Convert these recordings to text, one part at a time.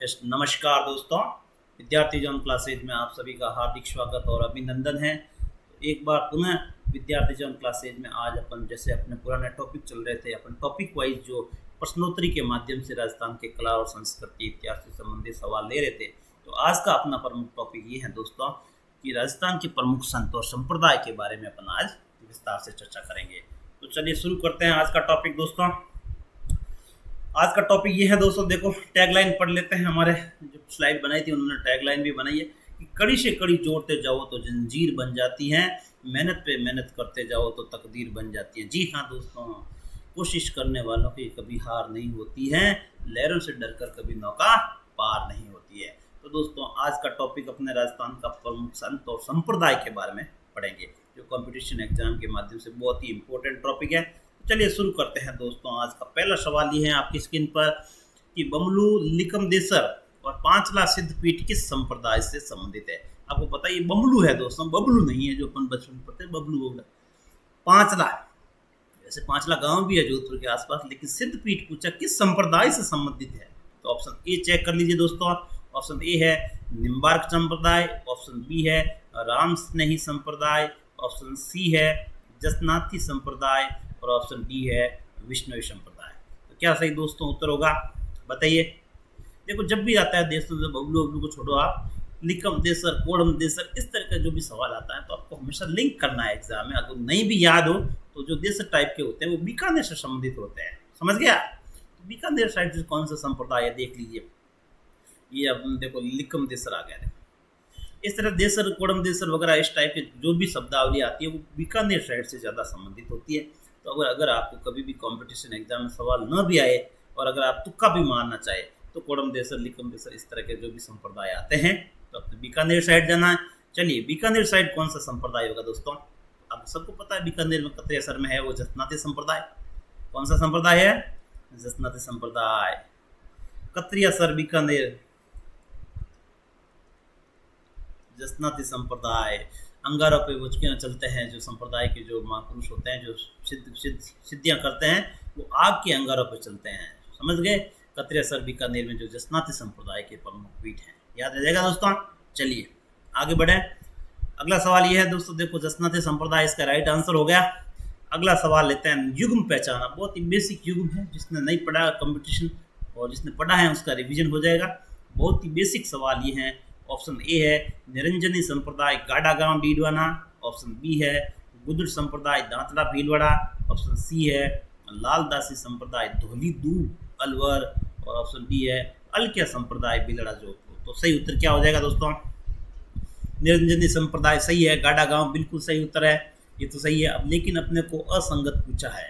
नमस्कार दोस्तों। विद्यार्थी जन क्लासेज में आप सभी का हार्दिक स्वागत और अभिनंदन है। एक बार पुनः विद्यार्थी जन क्लासेज में आज अपन जैसे अपने पुराने टॉपिक चल रहे थे, अपन टॉपिक वाइज जो प्रश्नोत्तरी के माध्यम से राजस्थान के कला और संस्कृति इतिहास से संबंधित सवाल ले रहे थे, तो आज का अपना प्रमुख टॉपिक ये है दोस्तों कि राजस्थान के प्रमुख संत और संप्रदाय के बारे में अपन आज विस्तार से चर्चा करेंगे। तो चलिए शुरू करते हैं आज का टॉपिक दोस्तों। आज का टॉपिक ये है दोस्तों, देखो टैगलाइन पढ़ लेते हैं। हमारे जो स्लाइड बनाई थी उन्होंने टैगलाइन भी बनाई है कि कड़ी से कड़ी जोड़ते जाओ तो जंजीर बन जाती है, मेहनत पे मेहनत करते जाओ तो तकदीर बन जाती है। जी हाँ दोस्तों, कोशिश करने वालों की कभी हार नहीं होती है, लहरों से डरकर कभी नौका पार नहीं होती है। तो दोस्तों आज का टॉपिक अपने राजस्थान का प्रमुख संत और संप्रदाय के बारे में पढ़ेंगे, जो कंपटीशन एग्जाम के माध्यम से बहुत ही इंपॉर्टेंट टॉपिक है। चलिए शुरू करते हैं दोस्तों। आज का पहला सवाल ये है आपकी स्क्रीन पर कि बमलू लिकम देसर और पांचला सिद्धपीठ किस संप्रदाय से संबंधित है। आपको पता है ये बमलू है दोस्तों, बबलू नहीं है जो अपन बचपन में पढ़ते हैं, बबलू होगा। पांचला, वैसे पांचला गांव भी है जोधपुर के आसपास, लेकिन सिद्धपीठ पूछा किस संप्रदाय से संबंधित है। तो ऑप्शन ए चेक कर लीजिए दोस्तों। ऑप्शन ए है निम्बार्क संप्रदाय, ऑप्शन बी है राम स्नेही संप्रदाय, ऑप्शन सी है जसनाथी संप्रदाय और ऑप्शन डी है विष्णुवी संप्रदाय। तो क्या सही दोस्तों उत्तर होगा, बताइए। देखो जब भी आता है देशों से बबलू बबलू को छोड़ो, आप लिकम देसर, कोडम देसर, इस तरह का जो भी सवाल आता है तो आपको हमेशा लिंक करना है एग्जाम में। अगर नहीं भी याद हो तो जो देसर टाइप के होते हैं वो बीकानेर से संबंधित होते हैं, समझ गया। तो बीकानेर साइड से कौन सा संप्रदाय है देख लीजिए। ये अब देखो लिकम देसर आ गया। इस तरह देसर, कोडम देसर वगैरह इस टाइप के जो भी शब्दावली आती है वो बीकानेर साइड से ज़्यादा संबंधित होती है। तो अगर आपको कभी भी कंपटीशन एग्जाम में सवाल न भी आए और अगर आप तुक्का भी मारना चाहे तो कोडम देसर, लिकम देसर, इस तरह के जो भी संप्रदाय आते हैं तो अपने बीकानेर साइड जाना है। चलिए बीकानेर साइड कौन सा संप्रदाय होगा दोस्तों। आप सबको पता है बीकानेर में कतरेसर में है वो जसनाती संप्रदाय। कौन सा संप्रदाय है? जसनाती संप्रदाय। कतरियासर बीकानेर, जसनाती संप्रदाय। अंगारों पे वो चलते हैं, जो संप्रदाय के जो महापुरुष होते हैं, जो सिद्धियां करते हैं, वो आग के अंगारों पे चलते हैं, समझ गए। कतरेसर बीकानेर में जो जसनाती संप्रदाय के प्रमुख पीठ हैं, याद रह जाएगा दोस्तों। चलिए आगे बढ़े। अगला सवाल ये है दोस्तों, देखो जसनाती संप्रदाय इसका राइट आंसर हो गया। अगला सवाल लेते हैं युग्म पहचाना। बहुत ही बेसिक युग्म है, जिसने नहीं पढ़ा कंपटीशन और जिसने पढ़ा है उसका रिविजन हो जाएगा। बहुत ही बेसिक सवाल ये हैं। ऑप्शन ए है निरंजनी संप्रदाय गाड़ा गांव डीडवाना, ऑप्शन बी है गुदड़ संप्रदाय दांतड़ा भीलवाड़ा, ऑप्शन सी है लालदासी संप्रदाय धोली दूब अलवर और ऑप्शन डी है अलकिया संप्रदाय बिलड़ा जोधपुर। तो सही उत्तर क्या हो जाएगा दोस्तों? निरंजनी संप्रदाय सही है, गाड़ा गांव बिल्कुल सही उत्तर है, ये तो सही है। अब लेकिन अपने को असंगत पूछा है।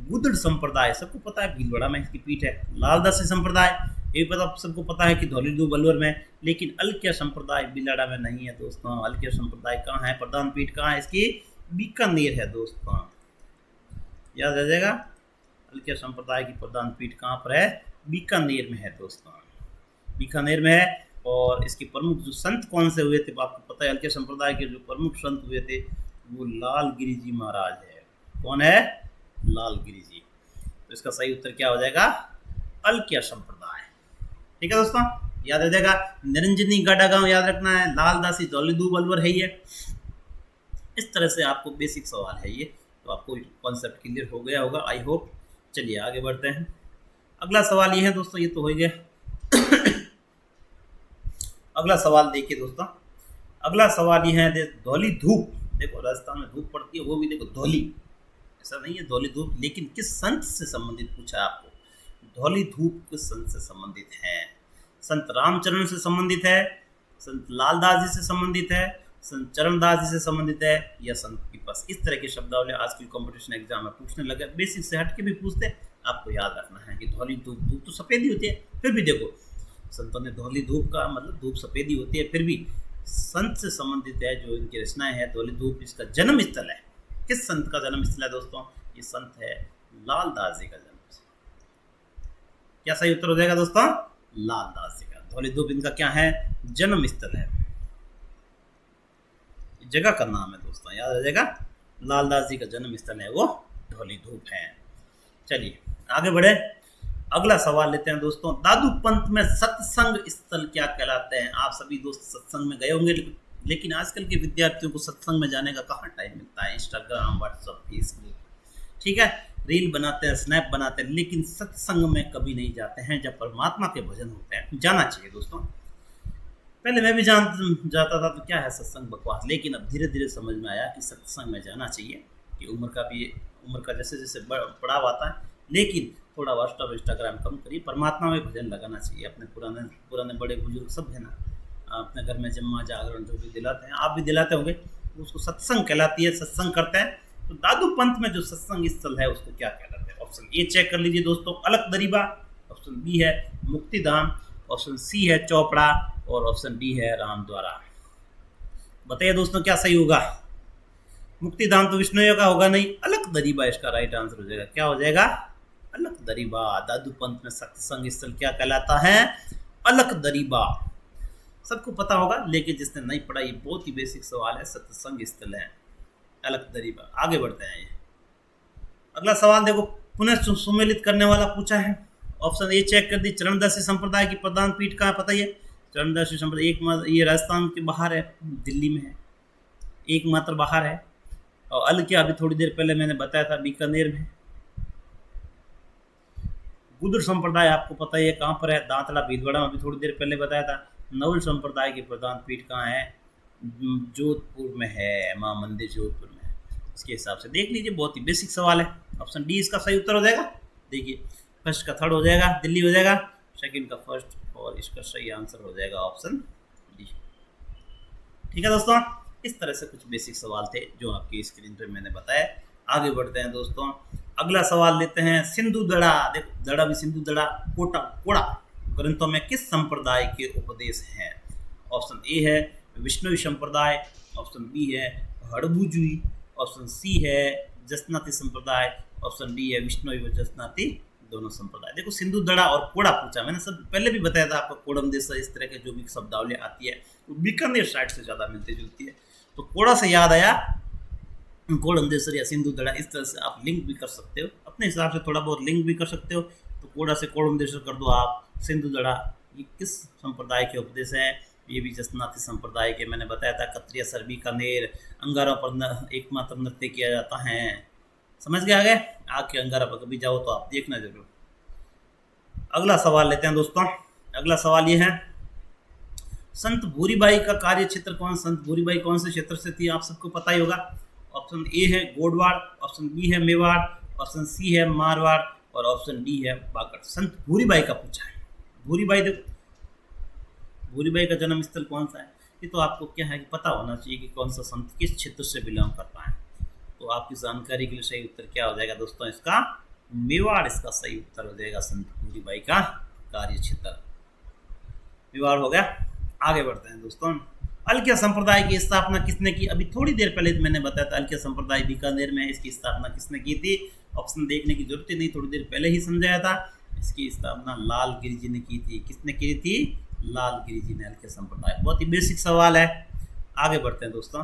गुदड़ संप्रदाय सबको पता है भीलवाड़ा में इसकी पीठ है। लालदासी संप्रदाय ये पता सबको पता है कि धौली दूब अलवर में, लेकिन अलकिया संप्रदाय बिलाड़ा में नहीं है दोस्तों। अलकिया संप्रदाय कहाँ है, प्रधान पीठ कहाँ है इसकी? बीकानेर है दोस्तों, याद रह जाएगा। अलकिया संप्रदाय की प्रधान पीठ कहाँ पर है? बीकानेर में है दोस्तों, बीकानेर में है। और इसके प्रमुख जो संत कौन से हुए थे आपको पता है। अलकिया संप्रदाय के जो प्रमुख संत हुए थे वो लालगिरी जी महाराज है। कौन है? लालगिरी जी। तो इसका सही उत्तर क्या हो जाएगा? अलकिया संप्रदाय। ठीक है दोस्तों, याद रह जाएगा। निरंजनी गाड़ा गांव याद रखना है, लालदासी धौली दूब अलवर है ये। इस तरह से आपको बेसिक सवाल है ये, तो आपको कॉन्सेप्ट क्लियर हो गया होगा, आई होप। चलिए आगे बढ़ते हैं। अगला सवाल ये है दोस्तों, ये तो हो गया। अगला सवाल देखिए दोस्तों। अगला सवाल ये है धौली धूप। देखो राजस्थान में धूप पड़ती है, वो भी देखो धौली, ऐसा नहीं है धौली धूप, लेकिन किस संत से संबंधित पूछा है आपको। धौली धूप किस संत से संबंधित है? संत रामचरण से संबंधित है, संत लालदास जी से संबंधित है, संत चरणदास जी से संबंधित है, या संत की बस। इस तरह की शब्दावली आजकल कंपटीशन एग्जाम में पूछने लगे। बेसिक से हट के भी पूछते, आपको याद रखना है कि धौली धूप, धूप तो सफेद ही होती है, फिर भी देखो संतों ने धौली धूप का मतलब धूप सफेद ही होती है, फिर भी संत से संबंधित है जो इनकी रचनाएं है। धौली धूप इसका जन्म स्थल है। किस संत का जन्म स्थल है दोस्तों? ये संत है लालदास जी का जन्म। क्या सही उत्तर हो जाएगा दोस्तों? लालदास जी का। धौली धूप इनका क्या है? जन्म स्थल है, जगह का नाम है दोस्तों, याद रह जाएगा। लालदास जी का जन्म स्थल है वो धौली धूप है। चलिए आगे बढ़े। अगला सवाल लेते हैं दोस्तों, दादू पंथ में सत्संग स्थल क्या कहलाते हैं? आप सभी दोस्त सत्संग में गए होंगे, लेकिन आजकल के विद्यार्थियों को सत्संग में जाने का कहाँ टाइम मिलता है। इंस्टाग्राम, व्हाट्सएप, फेसबुक, ठीक है, रील बनाते हैं, स्नैप बनाते हैं, लेकिन सत्संग में कभी नहीं जाते हैं। जब परमात्मा के भजन होते हैं, जाना चाहिए दोस्तों। पहले मैं भी जाता था तो क्या है सत्संग, बकवास, लेकिन अब धीरे धीरे समझ में आया कि सत्संग में जाना चाहिए, कि उम्र का जैसे जैसे बढ़ाव आता है, लेकिन थोड़ा व्हाट्सअप इंस्टाग्राम कम करिए, परमात्मा में भजन लगाना चाहिए। अपने पुराने पुराने बड़े बुजुर्ग सब है ना, अपने घर में जम्मा जागरण जो भी दिलाते हैं, आप भी दिलाते होंगे, उसको सत्संग कहलाती है, सत्संग करते हैं। तो दादू पंथ में जो सत्संग स्थल है उसको क्या कहलाते हैं? ऑप्शन ए चेक कर लीजिए दोस्तों, अलख दरीबा, ऑप्शन बी है मुक्तिधाम, ऑप्शन सी है चौपड़ा, और ऑप्शन डी है रामद्वारा। बताइए दोस्तों क्या सही होगा? मुक्तिधाम तो विष्णु का होगा नहीं, अलख दरीबा इसका राइट आंसर हो जाएगा। क्या हो जाएगा? अलख दरीबा। दादू पंथ में सत्संग स्थल क्या कहलाता है? अलख दरीबा। सबको पता होगा, लेकिन जिसने नहीं पढ़ा, ये बहुत ही बेसिक सवाल है, सत्संग स्थल है अलख दरीबा। आगे बढ़ते हैं। ये अगला सवाल देखो, पुनः सुमेलित करने वाला पूछा है। ऑप्शन ए चेक कर दी, चरणदासी संप्रदाय की प्रधान पीठ कहाँ? पता है चरणदासी संप्रदाय एकमात्र, ये राजस्थान के बाहर है, दिल्ली में है, एकमात्र बाहर है। और अल क्या, अभी थोड़ी देर पहले मैंने बताया था, बीकानेर में। गुदर संप्रदाय आपको पता है कहाँ पर है? दांतला भीलवाड़ा में, अभी थोड़ी देर पहले बताया था। नवल संप्रदाय की प्रधान पीठ कहाँ है? जोधपुर में है, माँ मंदिर जोधपुर में है। इसके हिसाब से देख लीजिए, बहुत ही बेसिक सवाल है। ऑप्शन डी इसका सही उत्तर हो जाएगा। देखिए, फर्स्ट का थर्ड हो जाएगा, दिल्ली हो जाएगा, सेकंड का फर्स्ट, और इसका सही आंसर हो जाएगा ऑप्शन डी। ठीक है दोस्तों, इस तरह से कुछ बेसिक सवाल थे जो आपकी स्क्रीन पे मैंने बताया। आगे बढ़ते हैं दोस्तों, अगला सवाल लेते हैं। सिंधु दड़ा, देखो दड़ा भी सिंधु दड़ा, कोटा कोड़ा ग्रंथों में किस संप्रदाय के उपदेश हैं? ऑप्शन ए है विष्णुवी संप्रदाय, ऑप्शन बी है हड़बुजुई, ऑप्शन सी है जसनाती संप्रदाय, ऑप्शन डी है विष्णुवी व जसनाती दोनों संप्रदाय। देखो सिंधु दड़ा और कोड़ा पूछा, मैंने सब पहले भी बताया था आपको, कोड़म देश, इस तरह के जो भी शब्दावली आती है वो बीकानेर साइड से ज़्यादा मिलती जुलती है। तो कोड़ा से याद आया कोड़म देश या सिंधु दड़ा, इस तरह से आप लिंक भी कर सकते हो, अपने हिसाब से थोड़ा बहुत लिंक भी कर सकते हो। तो कोड़ा से कोड़म देश कर दो आप, सिंधु दड़ा ये किस संप्रदाय के उपदेश है? ये भी जसनाती संप्रदाय के, मैंने बताया था। कत्रिया सर बीकानेर, अंगारों पर एकमात्र नृत्य किया जाता है। समझ गए? आगे आके अंगारा पर कभी जाओ तो आप देखना जरूर। अगला सवाल लेते हैं दोस्तों। अगला सवाल ये है, संत भूरीबाई का कार्य क्षेत्र कौन? संत भूरीबाई कौन से क्षेत्र से थी? आप सबको पता ही होगा। ऑप्शन ए है गोडवाड़, ऑप्शन बी है मेवाड़, ऑप्शन सी है मारवाड़, और ऑप्शन डी है बागड़। संत भूरीबाई का पूछा है। भूरीबाई, देखो भूरीबाई का जन्म स्थल कौन सा है? ये तो आपको क्या है कि पता होना चाहिए कि कौन सा संत किस क्षेत्र से बिलोंग करता है। तो आपकी जानकारी के लिए सही उत्तर क्या हो जाएगा दोस्तों? इसका मेवाड़ इसका सही उत्तर हो जाएगा। संत भूरीबाई का कार्य क्षेत्र मेवाड़ हो गया। आगे बढ़ते हैं दोस्तों। अलकिया संप्रदाय की स्थापना किसने की? अभी थोड़ी देर पहले मैंने बताया था, अलकिया संप्रदाय बीकानेर में है। इसकी स्थापना किसने की थी? ऑप्शन देखने की जरूरत ही नहीं, थोड़ी देर पहले ही समझाया था। इसकी स्थापना लालगिरी जी ने की थी। किसने की थी? लालगिरी जी ने अलकिया संप्रदाय। बहुत ही बेसिक सवाल है। आगे बढ़ते हैं दोस्तों।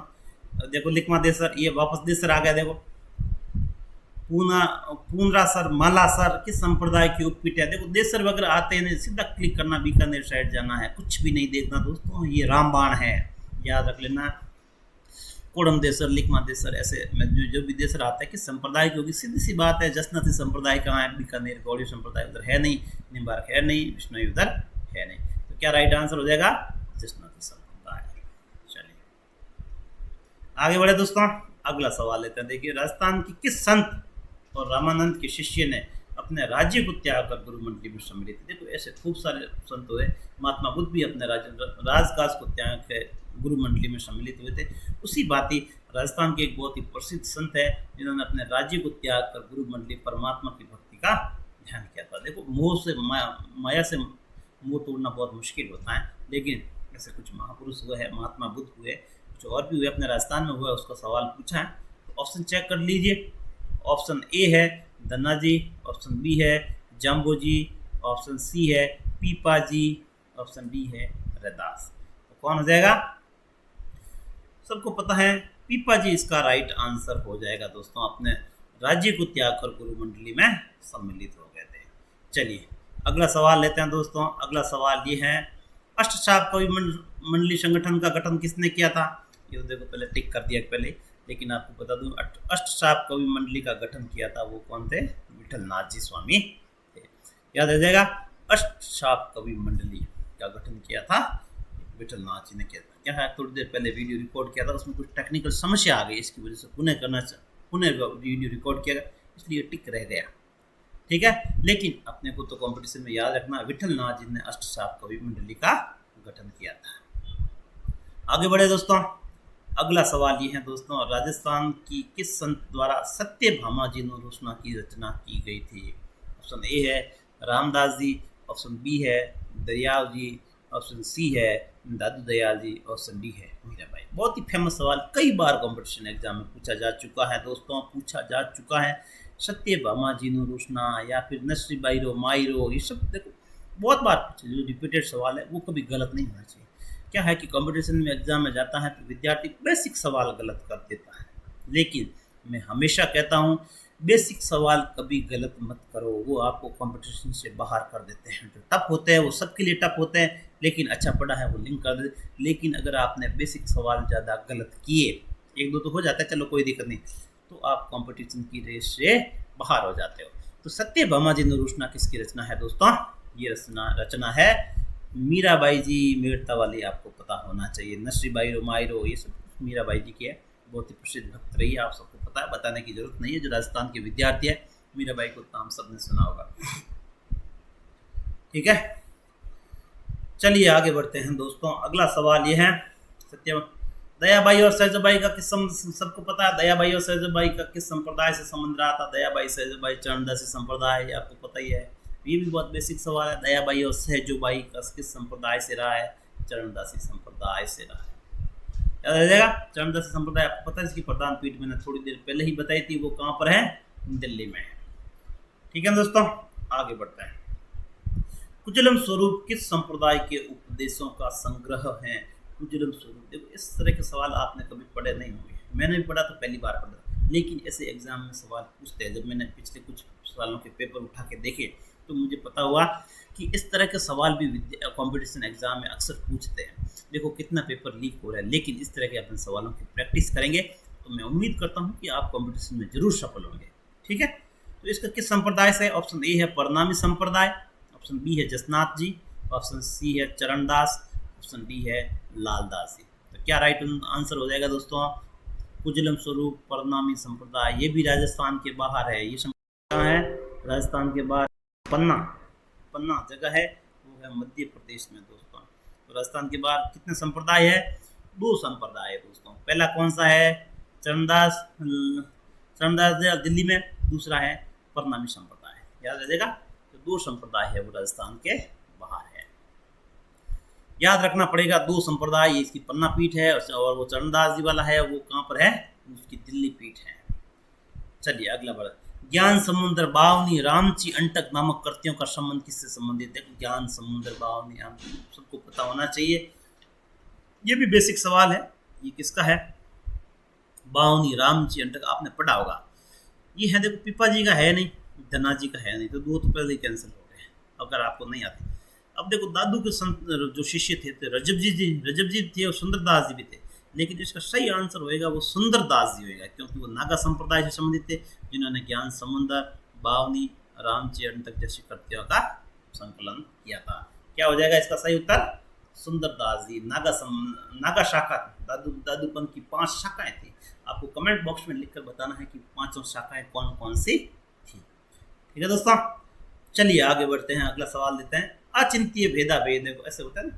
देखो लिखमा देसर, ये वापस देसर आ गया। देखो पूनरासर, मालासर किस संप्रदाय की उपपीठ है? देखो देसर वगैरह आते हैं, सीधा क्लिक करना, बीकानेर साइड जाना है, कुछ भी नहीं देखना दोस्तों। ये रामबाण है, याद रख लेना। कोड़म देसर, लिखमा देसर, ऐसे में जो भी देसर आता है किस संप्रदाय की होगी? सीधी सी बात है, जसनाती संप्रदाय कहाँ है? बीकानेर। गौड़ी संप्रदाय उधर है नहीं, निम्बार्क है नहीं, विष्णुई उधर है नहीं। तो क्या राइट आंसर हो जाएगा? जसनाती संप्रदाय। चलिए आगे बढ़े दोस्तों। अगला सवाल लेते हैं। देखिए, राजस्थान की किस संत और रामानंद के शिष्य ने अपने राज्य को त्याग कर गुरु मंडली में सम्मिलित? देखो ऐसे खूब सारे संत हुए। महात्मा बुद्ध भी अपने राजकाज को त्याग कर गुरु मंडली में सम्मिलित हुए थे। उसी भांति राजस्थान के एक बहुत ही प्रसिद्ध संत है जिन्होंने अपने राज्य को त्याग कर गुरु मंडली परमात्मा की भक्ति का ध्यान किया था। देखो मोह से, माया से मोह तोड़ना बहुत मुश्किल होता है, लेकिन ऐसे कुछ महापुरुष हुए हैं, महात्मा बुद्ध हुए, कुछ और भी हुए, अपने राजस्थान में हुआ, उसका सवाल पूछा है। तो ऑप्शन चेक कर लीजिए। ऑप्शन ए है धन्ना जी, ऑप्शन बी है जाम्बो जी, ऑप्शन सी है पीपा जी, ऑप्शन डी है रैदास। तो कौन हो जाएगा? सबको पता है पीपा जी इसका राइट आंसर हो जाएगा दोस्तों। अपने राज्य को त्याग कर गुरु मंडली में सम्मिलित हो गए थे। चलिए अगला सवाल लेते हैं दोस्तों। अगला सवाल ये है, अष्टचाप कवि मंडली संगठन का गठन किसने किया था? ये तो देखो पहले टिक कर दिया पहले, लेकिन आपको बता दूं अष्टचाप कवि मंडली का गठन किया था वो कौन थे? विठलनाथ जी स्वामी थे। याद रह जाएगा, अष्टचाप कवि मंडली का गठन किया था विठलनाथ जी ने किया था। क्या है, थोड़ी देर पहले वीडियो रिकॉर्ड किया था, उसमें कुछ टेक्निकल समस्या आ गई, इसकी वजह से पुनः वीडियो रिकॉर्ड किया, इसलिए टिक रह गया। ठीक है, लेकिन अपने को तो कंपटीशन में याद रखना, विठलनाथ जी ने अष्टचाप कवि मंडली का गठन किया था। आगे बढ़े दोस्तों। अगला सवाल ये है दोस्तों, राजस्थान की किस संत द्वारा सत्यभामा जीर्णोद्धार की रचना की गई थी? ऑप्शन ए है रामदास जी, ऑप्शन बी है दरियाव जी, ऑप्शन सी है दादू दयाल जी, ऑप्शन डी है मीराबाई। बहुत ही फेमस सवाल, कई बार कंपटीशन एग्जाम में पूछा जा चुका है दोस्तों, पूछा जा चुका है। सत्यभामा जीर्णोद्धार या फिर नसरी बाईरो माईरो, ये सब देखो बहुत बार पूछे, जो रिपीटेड सवाल है वो कभी गलत नहीं होना चाहिए। क्या है कि कंपटीशन में एग्जाम में जाता है तो विद्यार्थी बेसिक सवाल गलत कर देता है, लेकिन मैं हमेशा कहता हूँ बेसिक सवाल कभी गलत मत करो, वो आपको कंपटीशन से बाहर कर देते हैं। जो टफ होते हैं वो सबके लिए टफ होते हैं, लेकिन अच्छा पढ़ा है वो लिंक कर देते। लेकिन अगर आपने बेसिक सवाल ज़्यादा गलत किए, एक दो तो हो जाता है, चलो कोई दिक्कत नहीं, तो आप कंपटीशन की रेस से बाहर हो जाते हो। तो सत्यभामा जीर्णोद्धार किसकी रचना है दोस्तों? ये रचना है मीराबाई जी मेड़ता वाली, आपको पता होना चाहिए। नसरी बाईरो माईरो ये सब मीराबाई जी की है, बहुत ही प्रसिद्ध भक्त रही है, आप सबको पता है, बताने की जरूरत नहीं है। जो राजस्थान के विद्यार्थी है, मीराबाई को तो हम सब ने सुना होगा। ठीक है, चलिए आगे बढ़ते हैं दोस्तों। अगला सवाल ये है, दयाबाई और सहजबाई का किस, सबको पता है दयाबाई और सहजबाई का किस संप्रदाय से संबंध रहा था? दयाबाई सहजबाई चरणदासी संप्रदाय, आपको पता ही है, ये भी बहुत बेसिक सवाल है। दयाबाई और सहजबाई का किस संप्रदाय से रहा है? चरणदासी संप्रदाय से रहा है। याद रह जाएगा, चरणदासी संप्रदाय आपको पता है, इसकी प्रधान पीठ मैंने थोड़ी देर पहले ही बताई थी, वो कहाँ पर है? दिल्ली में है। ठीक है दोस्तों, आगे बढ़ते हैं। कुचलम स्वरूप किस संप्रदाय के उपदेशों का संग्रह है? कुचलम स्वरूप, देखो इस तरह के सवाल आपने कभी पढ़े नहीं होंगे, मैंने भी पढ़ा तो पहली बार पढ़ा, लेकिन ऐसे एग्जाम में सवाल पूछते हैं। जब मैंने पिछले कुछ सालों के पेपर उठा के देखे तो मुझे पता हुआ कि इस तरह के सवाल भी कंपटीशन एग्जाम में अक्सर पूछते हैं। देखो कितना पेपर लीक हो रहा है, लेकिन इस तरह के अपने सवालों की प्रैक्टिस करेंगे तो मैं उम्मीद करता हूँ कि आप कंपटीशन में जरूर सफल होंगे। ठीक है, तो इसका किस संप्रदाय से? ऑप्शन ए है परनामी संप्रदाय, ऑप्शन बी है जसनाथ जी, ऑप्शन सी है चरणदास, ऑप्शन डी है लालदास जी। तो क्या राइट आंसर हो जाएगा दोस्तों? कुजलम स्वरूप परनामी संप्रदाय, ये भी राजस्थान के बाहर है। ये संप्रदाय है राजस्थान के बाहर, पन्ना जगह है, वो है मध्य प्रदेश में दोस्तों। तो राजस्थान के बाहर कितने संप्रदाय है? 2 संप्रदाय है दोस्तों। पहला कौन सा है? चरणदास दिल्ली में, दूसरा है परनामी संप्रदाय। याद रखिएगा, तो 2 संप्रदाय है वो राजस्थान के बाहर है। याद रखना पड़ेगा 2 संप्रदाय, इसकी पन्ना पीठ है और वो चरणदास जी वाला है वो कहाँ पर है? उसकी दिल्ली पीठ है। चलिए अगला बढ़, ज्ञान समुद्र बावनी रामची अंटक नामक कृतियों का संबंध किससे संबंधित है? ज्ञान समुद्र बावनी, आप सबको पता होना चाहिए, ये भी बेसिक सवाल है। ये किसका है? बावनी रामची अंटक, आपने पढ़ा होगा। ये है देखो, पिपा जी का है नहीं, धना जी का है नहीं, तो 2 तो पहले ही कैंसिल हो गए अगर आपको नहीं आते। अब देखो दादू के संत जो शिष्य थे रजब जी थे और सुंदरदास जी भी थे, लेकिन इसका सही आंसर होएगा वो सुंदरदास जी होएगा, क्योंकि वो नागा संप्रदाय से संबंधित थे, जिन्होंने ज्ञान समुद्र बावनी रामची अंटक जैसी कृतियों का संकलन किया था। क्या हो जाएगा इसका सही उत्तर? सुंदरदास जी। नागा शाखा, दादूपंथ की 5 शाखाएं थी। आपको कमेंट बॉक्स में लिखकर बताना है कि 5 शाखाएं कौन कौन सी थी। ठीक है दोस्तों, चलिए आगे बढ़ते हैं। अगला सवाल देते हैं, अचिंत्य भेदा भेद, देखो ऐसे होता है ना,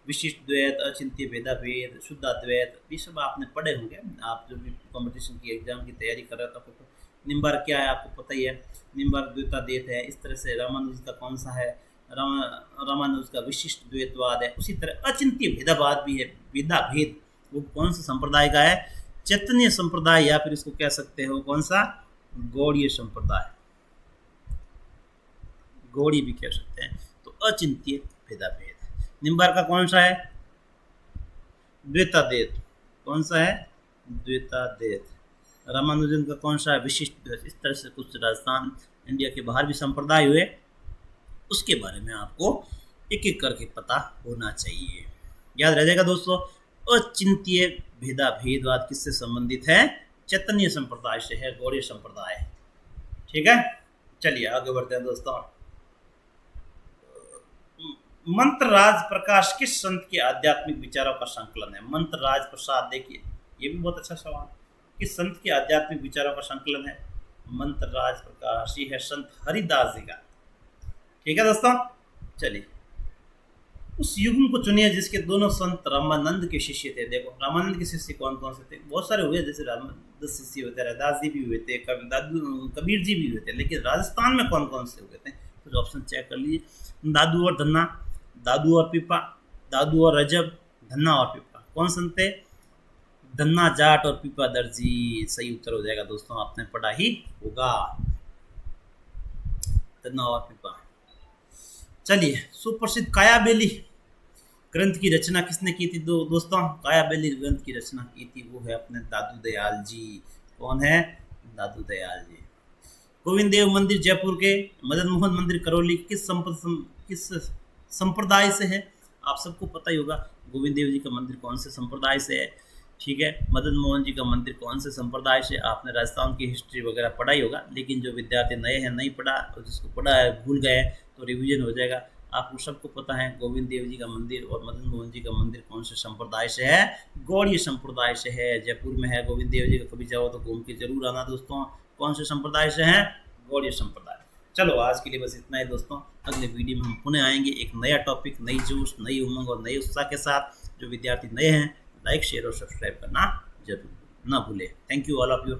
विशिष्ट द्वैत, अचिंत्य भेदा भेद, शुद्धाद्वैत, ये सब आपने पढ़े होंगे। आप जो भी कंपटीशन की एग्जाम की तैयारी कर रहे हो तो आपको निम्बार क्या है आपको पता ही है, निम्बार द्वैताद्वैत है। इस तरह से रामानुज का कौन सा है? रामानुज का विशिष्ट द्वैतवाद है। उसी तरह अचिंत्य भेदावाद भी है, भेदा भेद, वो कौन सा संप्रदाय का है? चैतन्य संप्रदाय, या फिर इसको कह सकते हो कौन सा? गौड़ीय संप्रदाय, गौड़ी भी कह सकते हैं। तो अचिंत्य भेदाभेद। निम्बार का कौन सा है? द्वैताद्वैत, कौन सा है? द्वैताद्वैत। रामानुजन का कौन सा है? विशिष्ट द्वैत। इस तरह से कुछ राजस्थान इंडिया के बाहर भी संप्रदाय हुए, उसके बारे में आपको एक एक करके पता होना चाहिए। याद रह जाएगा दोस्तों। अचिंत्य भेदा भेदवाद किससे संबंधित है? चैतन्य संप्रदाय से है, गौड़ीय संप्रदाय। ठीक है, चलिए आगे बढ़ते हैं दोस्तों। मंत्रराज प्रकाश किस संत के आध्यात्मिक विचारों का संकलन है? मंत्रराज प्रसाद, देखिए ये भी बहुत अच्छा सवाल। किस संत के आध्यात्मिक विचारों का संकलन है? मंत्रराज प्रकाश, ये है संत हरिदास जी का। ठीक है दोस्तों, चलिए उस युग्म को चुनिए जिसके दोनों संत रामानंद के शिष्य थे। देखो रामानंद के शिष्य कौन कौन से थे? बहुत सारे हुए, जैसे रामानंद शिष्य हुए थे, रैदास जी भी हुए थे, कबीर जी भी हुए थे, लेकिन राजस्थान में कौन कौन से हुए थे? कुछ ऑप्शन चेक कर लीजिए। दादू और धन्ना, दादू और पीपा, दादू और रजब, धन्ना और पीपा। कौन संत थे? धन्ना जाट और पीपा दर्जी। सही उत्तर हो जाएगा दोस्तों, आपने पढ़ा ही होगा, धन्ना और पीपा। चलिए सुप्रसिद्ध कायाबेली ग्रंथ की रचना किसने की थी? दोस्तों कायाबेली ग्रंथ की रचना की थी वो है अपने दादू दयाल जी। कौन है? दादू दयाल जी। गोविंद देव मंदिर जयपुर के, मदन मोहन मंदिर करौली किस संप्रदाय से है? आप सबको पता ही होगा गोविंद देव जी का मंदिर कौन से संप्रदाय से है। ठीक है, मदन मोहन जी का मंदिर कौन से संप्रदाय से? आपने राजस्थान की हिस्ट्री वगैरह पढ़ा ही होगा, लेकिन जो विद्यार्थी नए हैं नहीं पढ़ा, और जिसको पढ़ा है भूल गए तो रिवीजन हो जाएगा। आपको सबको पता है गोविंद देव जी का मंदिर और मदन मोहन जी का मंदिर कौन से संप्रदाय से है? गौड़ीय संप्रदाय से है। जयपुर में है गोविंद देव जी का, कभी जाओ तो घूम के जरूर आना दोस्तों। कौन से संप्रदाय से हैं? गौड़ीय संप्रदाय। चलो आज के लिए बस इतना ही दोस्तों। अगले वीडियो में हम पुनः आएंगे एक नया टॉपिक, नई जोश, नई उमंग और नए उत्साह के साथ। जो विद्यार्थी नए हैं लाइक शेयर और सब्सक्राइब करना जरूर ना भूलें। Thank you all of you.